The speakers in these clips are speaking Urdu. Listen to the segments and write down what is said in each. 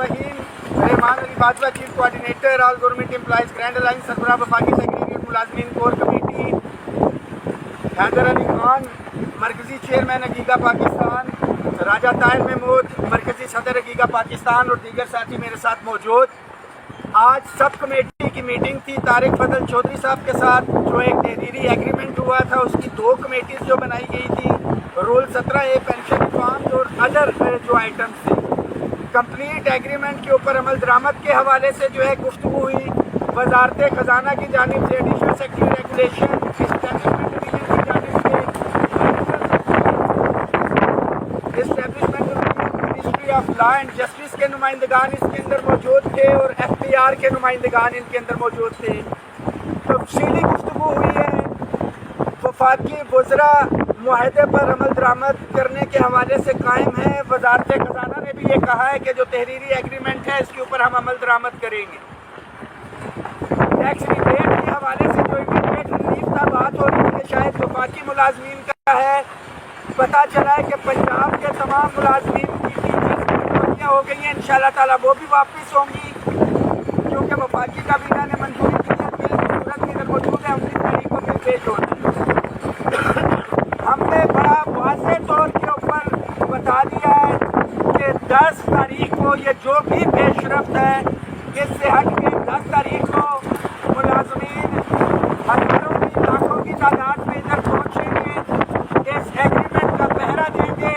الرحیم. Rehman Ali Bajwa, chief coordinator all government employees grand alliance, سربراہ وفاقی سیکریٹریٹ ملازمین کور کمیٹی. حیدر علی خان, مرکزی چیئرمین حقیقہ پاکستان. راجہ طاہر محمود, مرکزی صدر حقیقہ پاکستان, اور دیگر ساتھی میرے ساتھ موجود. آج سب کمیٹی کی میٹنگ تھی طارق فضل چودھری صاحب کے ساتھ. جو ایک تحریری ایگریمنٹ ہوا تھا, اس کی 2 کمیٹیز جو بنائی گئی تھی, رول 17A پینشن ریفارمز اور ادر جو آئٹمس تھے. کمپلیٹ ایگریمنٹ کے اوپر عمل درآمد کے حوالے سے جو ہے گفتگو ہوئی. وزارت خزانہ کی جانب سے additional secretary regulation establishment division کی جانب سے establishment ministry of law and justice کے نمائندگان اس کے اندر موجود تھے, اور FPR کے نمائندگان ان کے اندر موجود تھے. تفصیلی گفتگو ہوئی ہے. وفاقی وزراء معاہدے پر عمل درآمد کرنے کے حوالے سے قائم ہے. وزارت خزانہ نے بھی یہ کہا ہے کہ جو تحریری ایگریمنٹ ہے اس کے اوپر ہم عمل درآمد کریں گے. ٹیکس ریبیٹ کے حوالے سے جو امیڈیٹ ریلیف کا بات ہو رہی ہے, شاید وفاقی ملازمین کا ہے. پتہ چلا ہے کہ پنجاب کے تمام ملازمین کی ٹیچرز ہو گئی ہیں. انشاءاللہ تعالیٰ وہ بھی واپس ہوں گی, کیونکہ وفاقی کابینہ نے منظوری کی ہے. صورت میں ادھر موجود ہے, 19 تاریخ کو پھر پیش ہونا ہے. ہم نے بڑا واضح طور کے اوپر بتا دیا ہے کہ 10 تاریخ کو یہ جو بھی پیش رفت ہے, اس سے ہٹ کے 10 تاریخ کو ملازمین ہزاروں کی لاکھوں کی تعداد میں ادھر پہنچیں گے, اس ایگریمنٹ کا پہرا دیں گے.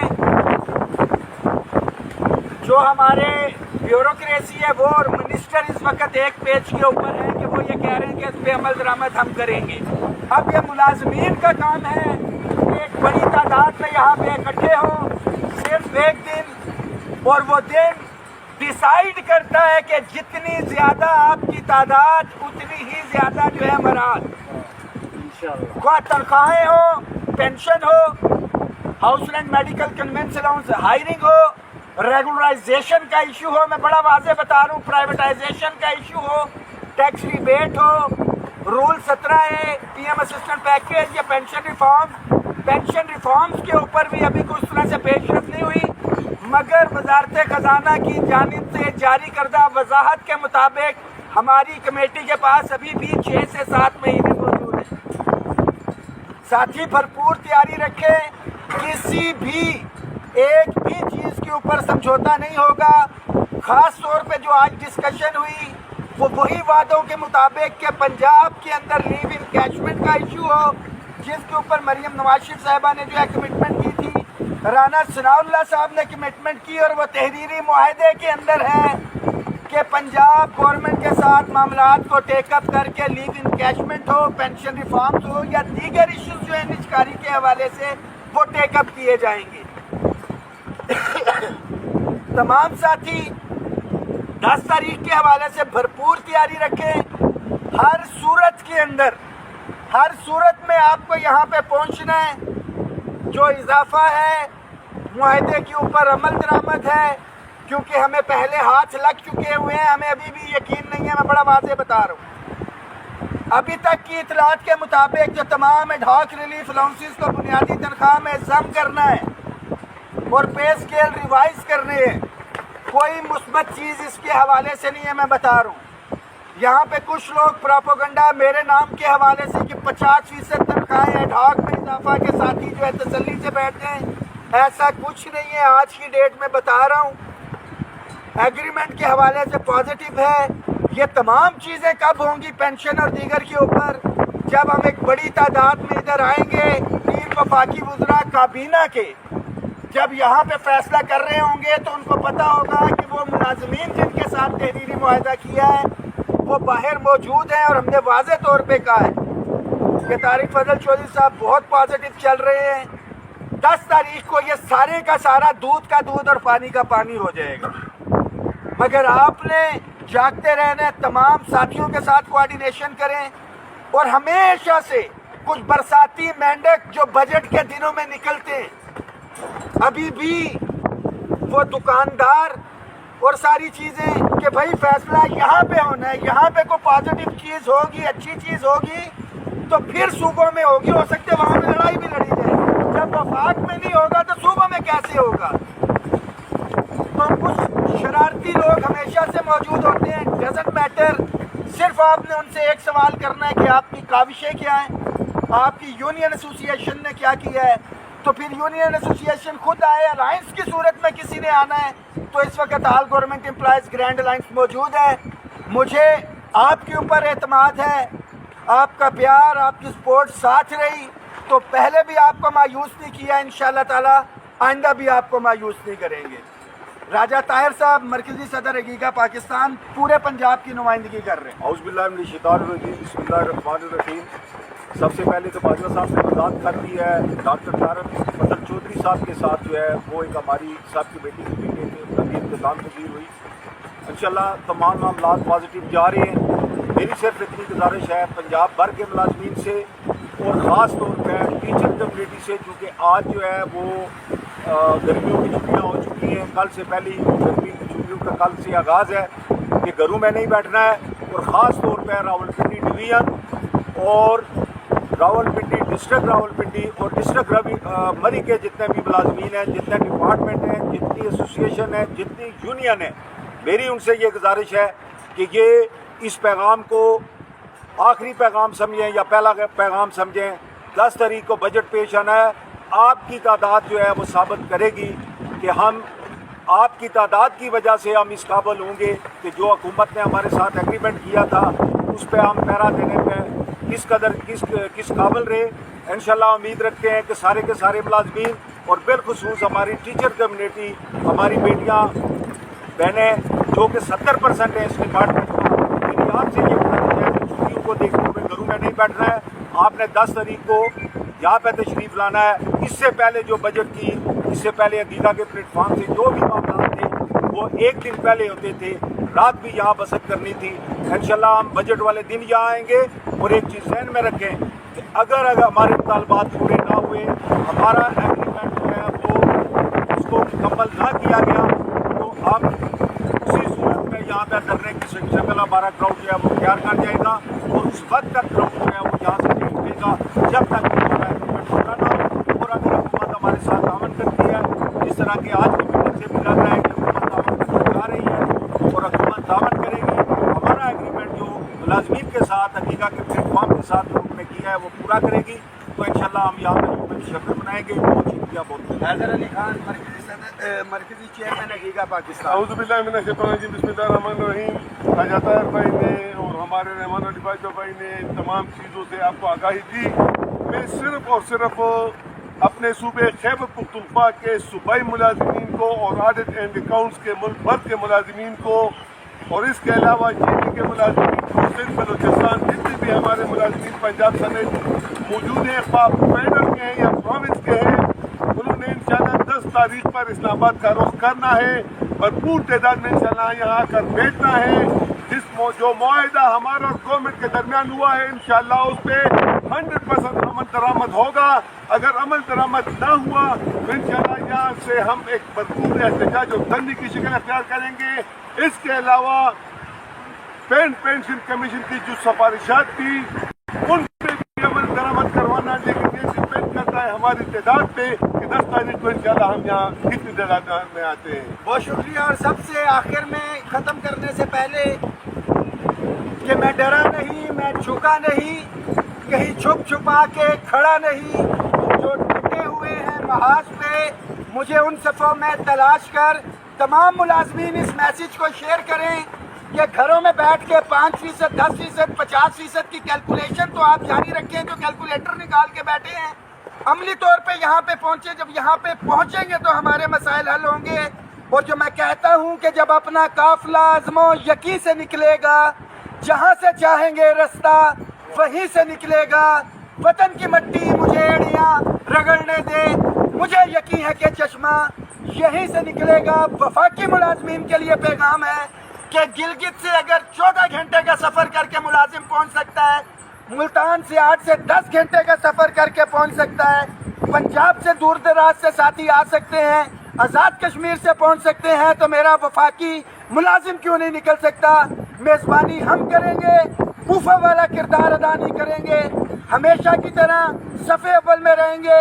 جو ہمارے بیوروکریسی ہے وہ اور منسٹر اس وقت ایک پیج کے اوپر ہے کہ وہ یہ کہہ رہے ہیں کہ اس پہ عمل درآمد ہم کریں گے. اب یہ ملازمین کا کام ہے کہ ایک بڑی تعداد میں یہاں پہ اکٹھے ہوں صرف ایک دن, اور وہ دن ڈیسائیڈ کرتا ہے کہ جتنی زیادہ آپ کی تعداد اتنی ہی زیادہ جو ہے مراد. خواہ تنخواہیں ہو, پینشن ہو, house rent, medical conveyance allowance, hiring ہو, ریگولرائزیشن کا ایشو ہو, میں بڑا واضح بتا رہا ہوں, پرائیویٹائزیشن کا ایشو ہو, ٹیکس ریبیٹ ہو, rule 17A PM assistant package یا پینشن ریفارمز کے اوپر بھی ابھی کوئی اس طرح سے پیش رفت نہیں ہوئی. مگر وزارت خزانہ کی جانب سے جاری کردہ وضاحت کے مطابق ہماری کمیٹی کے پاس ابھی بھی 6 سے 7 مہینے موجود ہیں. ساتھی بھرپور تیاری رکھیں, کسی بھی ایک بھی چیز کے اوپر سمجھوتا نہیں ہوگا. خاص طور پہ جو آج ڈسکشن ہوئی وہ وہی وعدوں کے مطابق کہ پنجاب کے اندر لیو انکیشمنٹ کا ایشو ہو, جس کے اوپر مریم نواز شریف صاحبہ نے جو ہے کمٹمنٹ کی تھی, رانا ثناء اللہ صاحب نے کمٹمنٹ کی, اور وہ تحریری معاہدے کے اندر ہے کہ پنجاب گورنمنٹ کے ساتھ معاملات کو ٹیک اپ کر کے لیو انکیشمنٹ ہو, پینشن ریفارمز ہو یا دیگر ایشوز جو ہیں نجکاری کے حوالے سے وہ ٹیک اپ کیے جائیں گے. تمام ساتھی 10 تاریخ کے حوالے سے بھرپور تیاری رکھیں. ہر صورت کے اندر, ہر صورت میں آپ کو یہاں پہ پہنچنا ہے. جو اضافہ ہے معاہدے کے اوپر عمل درآمد ہے, کیونکہ ہمیں پہلے ہاتھ لگ چکے ہوئے ہیں, ہمیں ابھی بھی یقین نہیں ہے. میں بڑا واضح بتا رہا ہوں, ابھی تک کی اطلاعات کے مطابق جو تمام ایڈ ہاک ریلیف الاؤنسز کو بنیادی تنخواہ میں ضم کرنا ہے اور پے اسکیل ریوائز کرنے ہیں, کوئی مثبت چیز اس کے حوالے سے نہیں ہے. میں بتا رہا ہوں, یہاں پہ کچھ لوگ پروپیگنڈا میرے نام کے حوالے سے کہ 50% تنخواہیں ایڈ ہاک میں اضافہ کے ساتھی جو ہے تسلی سے بیٹھ جائیں, ایسا کچھ نہیں ہے. آج کی ڈیٹ میں بتا رہا ہوں, ایگریمنٹ کے حوالے سے پازیٹیو ہے. یہ تمام چیزیں کب ہوں گی پینشن اور دیگر کے اوپر, جب ہم ایک بڑی تعداد میں ادھر آئیں گے. 3 وفاقی وزراء کابینہ کے جب یہاں پہ فیصلہ کر رہے ہوں گے تو ان کو پتہ ہوگا کہ وہ ملازمین جن کے ساتھ تحریری معاہدہ کیا ہے وہ باہر موجود ہیں. اور ہم نے واضح طور پہ کہا ہے کہ طارق فضل چودھری صاحب بہت پازیٹیو چل رہے ہیں. 10 تاریخ کو یہ سارے کا سارا دودھ کا دودھ اور پانی کا پانی ہو جائے گا. مگر آپ نے جاگتے رہنا, تمام ساتھیوں کے ساتھ کوآرڈینیشن کریں, اور ہمیشہ سے کچھ برساتی مینڈک جو بجٹ کے دنوں میں نکلتے ہیں, ابھی بھی وہ دکاندار اور ساری چیزیں کہ بھائی فیصلہ یہاں پہ ہونا ہے, یہاں پہ کوئی پازیٹیو چیز ہوگی, اچھی چیز ہوگی تو پھر صوبوں میں ہوگی. ہو سکتے وہاں میں لڑائی بھی لڑی جائے. جب وفاق میں نہیں ہوگا تو صوبوں میں کیسے ہوگا؟ تو کچھ شرارتی ساتھی لوگ ہمیشہ سے موجود ہوتے ہیں, ڈزنٹ میٹر. صرف آپ نے ان سے ایک سوال کرنا ہے کہ آپ کی کاوشیں کیا ہیں, آپ کی یونین ایسوسیشن نے کیا کیا ہے. تو پھر یونین ایسوسیشن خود آئے, الائنس کی صورت میں کسی نے آنا ہے تو اس وقت آل گورنمنٹ امپلائیز گرینڈ الائنس موجود ہے. مجھے آپ کے اوپر اعتماد ہے, آپ کا پیار, آپ کی سپورٹ ساتھ رہی تو پہلے بھی آپ کو مایوس نہیں کیا, انشاءاللہ تعالی آئندہ بھی آپ کو مایوس نہیں کریں گے. راجہ طاہر صاحب مرکزی صدر حقیقہ پاکستان پورے پنجاب کی نمائندگی کر رہے ہیں. اعوذ باللہ من الشیطان الرجیم, بسم اللہ الرحمن الرحیم. سب سے پہلے تو باجوہ صاحب نے وضاحت کر دی ہے. ڈاکٹر طارق فضل چودھری صاحب کے ساتھ جو ہے وہ ایک ہماری صاحب کی بیٹی کی بیٹی تھے, ان کی انتظام پذیر ہوئی. انشاءاللہ تمام معاملات پازیٹیو جا رہے ہیں. میری صرف اتنی گزارش ہے پنجاب بھر کے ملازمین سے اور خاص طور پہ ٹیچر کمیونٹی سے, چونکہ آج جو ہے وہ گرمیوں کی چھٹیاں ہو چکی ہیں. کل سے پہلی گرمی کی چھٹیوں کا کل سے آغاز ہے کہ گھروں میں نہیں بیٹھنا ہے. اور خاص طور پہ راولپنڈی ڈویژن اور راولپنڈی ڈسٹرکٹ راولپنڈی اور ڈسٹرکٹ مری کے جتنے بھی ملازمین ہیں, جتنے ڈپارٹمنٹ ہیں, جتنی ایسوسیشن ہے, جتنی یونین ہے, میری ان سے یہ گزارش ہے کہ یہ اس پیغام کو آخری پیغام سمجھیں یا پہلا پیغام سمجھیں. 10 تاریخ کو بجٹ پیش آنا ہے. آپ کی تعداد جو ہے وہ ثابت کرے گی کہ ہم آپ کی تعداد کی وجہ سے ہم اس قابل ہوں گے کہ جو حکومت نے ہمارے ساتھ ایگریمنٹ کیا تھا اس پہ ہم پیرا دینے پہ کس قدر کس قابل رہے. انشاءاللہ امید رکھتے ہیں کہ سارے کے سارے ملازمین اور بالخصوص ہماری ٹیچر کمیونٹی, ہماری بیٹیاں بہنیں جو کہ 70% ہیں اس ڈپارٹمنٹ میں, میری آپ سے یہ گزارش ہے کہ چھٹیوں کو دیکھتے ہوئے گھروں میں نہیں بیٹھنا ہے. آپ نے 10 تاریخ کو یہاں پہ تشریف لانا ہے. اس سے پہلے جو بجٹ کی, اس سے پہلے عقیدہ کے پلیٹ فارم سے جو بھی معاملات تھے وہ ایک دن پہلے ہوتے تھے, رات بھی یہاں بسط کرنی تھی. انشاءاللہ ہم بجٹ والے دن یہاں آئیں گے. اور ایک چیز ذہن میں رکھیں کہ اگر ہمارے مطالبات پورے نہ ہوئے, ہمارا ایگریمنٹ جو ہے وہ اس کو مکمل نہ کیا گیا تو ہم اسی صورت میں یہاں پہ دھرنے کی شکل ہمارا کراؤڈ جو ہے وہ تیار کر جائے گا. اور اس وقت تک کراؤڈ جو ہے وہ یہاں سے نہیں اٹھے گا جب تک کہ ہمارا ایگریمنٹ پورا نہ ہو. اور اگر حکومت ہمارے ساتھ تعاون کرتی ہے, جس طرح کہ آج کی میٹنگ سے بھی لگ رہا ہے کہ حکومت تعاون کرنے جا رہی ہے اور حکومت تعاون کرے گی, ہمارا ایگریمنٹ جو ملازمین کے ساتھ عقیدہ کے پلیٹ فارم کے ساتھ لوگوں نے کیا ہے وہ پورا کرے گی, تو انشاءاللہ ہم یہاں پہ یوم شکر منائیں گے. بہت شکریہ. بہت حیدر علی خان مرکزی چیئرمین حقیقہ پاکستان. اعوذ باللہ من الشیطان الرجیم, بسم اللہ الرحمن الرحیم. راجہ طاہر بھائی نے اور ہمارے رحمان علی باجوہ بھائی نے تمام چیزوں سے آپ کو آگاہی دی. میں صرف اور صرف اپنے صوبے خیبر پختونخوا کے صوبائی ملازمین کو اور آڈٹ اینڈ اکاؤنٹس کے ملک بھر کے ملازمین کو اور اس کے علاوہ جے کے ملازمین کو, سندھ بلوچستان جتنے بھی ہمارے ملازمین پنجاب سمیت موجود ہیں, خواہ فیڈرل کے ہیں یا پروونس کے ہیں, انہوں نے انشاءاللہ 10 تاریخ پر اسلام آباد کا رخ کرنا ہے. بھرپور تعداد میں انشاءاللہ یہاں آ کر بیٹھنا ہے. جو معاہدہ ہمارا اور گورنمنٹ کے درمیان ہوا ہے انشاءاللہ اس پہ 100% عمل درآمد ہوگا. اگر عمل درآمد نہ ہوا تو انشاءاللہ یہاں سے ہم ایک بھرپور احتجاج اور دھرنے کی شکل اختیار کریں گے. اس کے علاوہ پینشن کمیشن کی جو سفارشات تھی ان پہ بھی عمل درآمد کروانا, لیکن یہ ڈپینڈ کرتا ہے ہماری تعداد پہ کہ 10 تاریخ کو انشاءاللہ ہم یہاں کتنی تعداد میں آتے ہیں. بہت شکریہ. اور سب سے آخر میں ختم کرنے سے پہلے کہ میں ڈرا نہیں, میں جھکا نہیں, کہیں چھپ چھپا کے کھڑا نہیں. جو ٹکے ہوئے ہیں محاذ پہ مجھے ان صفوں میں تلاش کر تمام ملازمین اس میسج کو شیئر کریں کہ گھروں میں بیٹھ کے 5%, 10%, 50% کی کیلکولیشن تو آپ جاری رکھیں جو کیلکولیٹر نکال کے بیٹھے ہیں. عملی طور پہ یہاں پہ پہنچے, جب یہاں پہ پہنچیں گے تو ہمارے مسائل حل ہوں گے. اور جو میں کہتا ہوں کہ جب اپنا قافلہ عزم و یقین سے نکلے گا, جہاں سے چاہیں گے رستہ وہیں سے نکلے گا. وطن کی مٹی مجھے ایڑیاں رگڑنے دے, مجھے یقین ہے کہ چشمہ یہیں سے نکلے گا. وفاقی ملازمین کے لیے پیغام ہے کہ گلگت سے اگر 14 گھنٹے کا سفر کر کے ملازم پہنچ سکتا ہے, ملتان سے 8 سے 10 گھنٹے کا سفر کر کے پہنچ سکتا ہے, پنجاب سے دور دراز سے ساتھی آ سکتے ہیں, آزاد کشمیر سے پہنچ سکتے ہیں, تو میرا وفاقی ملازم کیوں نہیں نکل سکتا؟ میزبانی ہم کریں گے, بوفہ والا کردار ادا نہیں کریں گے, ہمیشہ کی طرح صف اول میں رہیں گے,